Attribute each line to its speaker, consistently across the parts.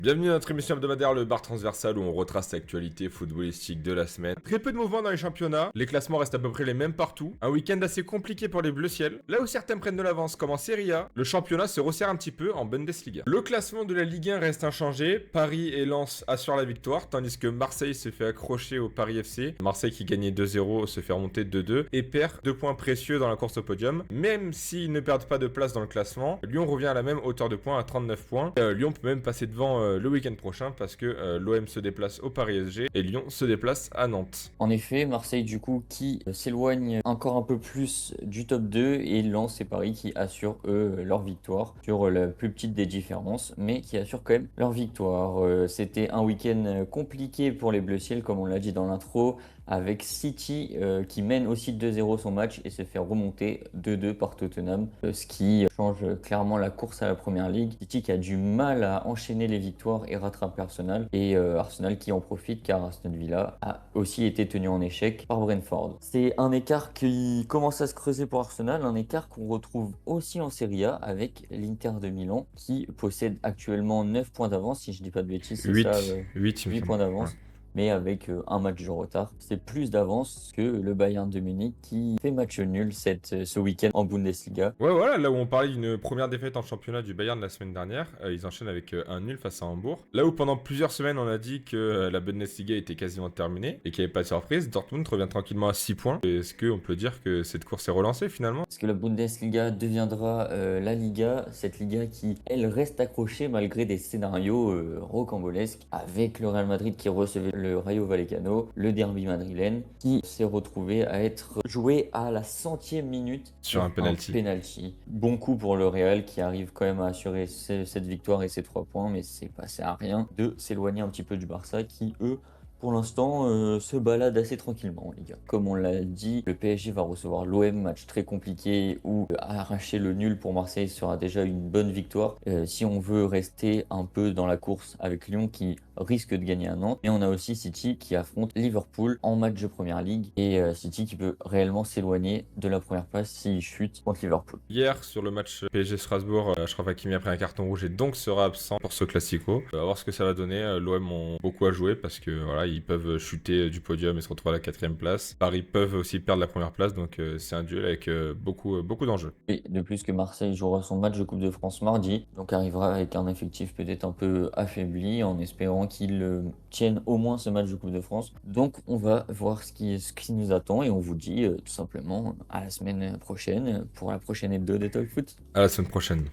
Speaker 1: Bienvenue à notre émission hebdomadaire, le bar transversal, où on retrace l'actualité footballistique de la semaine. Très peu de mouvements dans les championnats, les classements restent à peu près les mêmes partout. Un week-end assez compliqué pour les Bleus Ciel. Là où certains prennent de l'avance, comme en Serie A, le championnat se resserre un petit peu en Bundesliga. Le classement de la Ligue 1 reste inchangé. Paris et Lens assurent la victoire, tandis que Marseille se fait accrocher au Paris FC. Marseille qui gagnait 2-0 se fait remonter 2-2 et perd 2 points précieux dans la course au podium. Même s'ils ne perdent pas de place dans le classement, Lyon revient à la même hauteur de points à 39 points. Lyon peut même passer devant le week-end prochain parce que l'OM se déplace au Paris SG et Lyon se déplace à Nantes.
Speaker 2: En effet, Marseille du coup qui s'éloigne encore un peu plus du top 2 et Lens et Paris qui assurent eux leur victoire sur la plus petite des différences mais qui assurent quand même leur victoire. C'était un week-end compliqué pour les Bleus Ciel comme on l'a dit dans l'intro avec City qui mène aussi 2-0 son match et se fait remonter 2-2 par Tottenham, ce qui change clairement la course à la première ligue. City qui a du mal à enchaîner les victoires et rattraper Arsenal et Arsenal qui en profite car Aston Villa a aussi été tenu en échec par Brentford. C'est un écart qui commence à se creuser pour Arsenal, un écart qu'on retrouve aussi en Serie A avec l'Inter de Milan qui possède actuellement 9 points d'avance, si je dis pas de bêtises, c'est
Speaker 1: 8,
Speaker 2: ça,
Speaker 1: 8 il me
Speaker 2: 8
Speaker 1: semble.
Speaker 2: points d'avance.
Speaker 1: Ouais.
Speaker 2: Mais avec un match de retard. C'est plus d'avance que le Bayern de Munich qui fait match nul ce week-end en Bundesliga.
Speaker 1: Ouais, voilà, là où on parlait d'une première défaite en championnat du Bayern la semaine dernière, ils enchaînent avec un nul face à Hambourg. Là où pendant plusieurs semaines on a dit que la Bundesliga était quasiment terminée et qu'il n'y avait pas de surprise, Dortmund revient tranquillement à 6 points. Est-ce qu'on peut dire que cette course est relancée finalement?
Speaker 2: Est-ce que la Bundesliga deviendra la Liga, cette Liga qui, elle, reste accrochée malgré des scénarios rocambolesques, avec le Real Madrid qui recevait le Rayo Vallecano, le derby madrilène, qui s'est retrouvé à être joué à la 100e minute
Speaker 1: Sur un penalty.
Speaker 2: penalty. Bon coup pour le Real qui arrive quand même à assurer cette victoire et ces 3 points, mais c'est passé à rien de s'éloigner un petit peu du Barça qui, eux, pour l'instant, se balade assez tranquillement, les gars. Comme on l'a dit, le PSG va recevoir l'OM, match très compliqué où arracher le nul pour Marseille sera déjà une bonne victoire. Si on veut rester un peu dans la course avec Lyon qui risque de gagner à Nantes. Et on a aussi City qui affronte Liverpool en match de Première Ligue et City qui peut réellement s'éloigner de la première place s'il chute contre Liverpool.
Speaker 1: Hier, sur le match PSG Strasbourg, Achraf Hakimi a pris un carton rouge et donc sera absent pour ce classico. On va voir ce que ça va donner. L'OM ont beaucoup à jouer parce que voilà, ils peuvent chuter du podium et se retrouver à la 4e place. Paris peuvent aussi perdre la première place, donc c'est un duel avec beaucoup d'enjeux.
Speaker 2: Et de plus que Marseille jouera son match de Coupe de France mardi, donc arrivera avec un effectif peut-être un peu affaibli en espérant qu'il tienne au moins ce match de Coupe de France. Donc on va voir ce qui nous attend et on vous dit tout simplement à la semaine prochaine pour la prochaine hebdo de Talk Foot.
Speaker 1: À la semaine prochaine.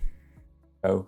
Speaker 2: Ciao.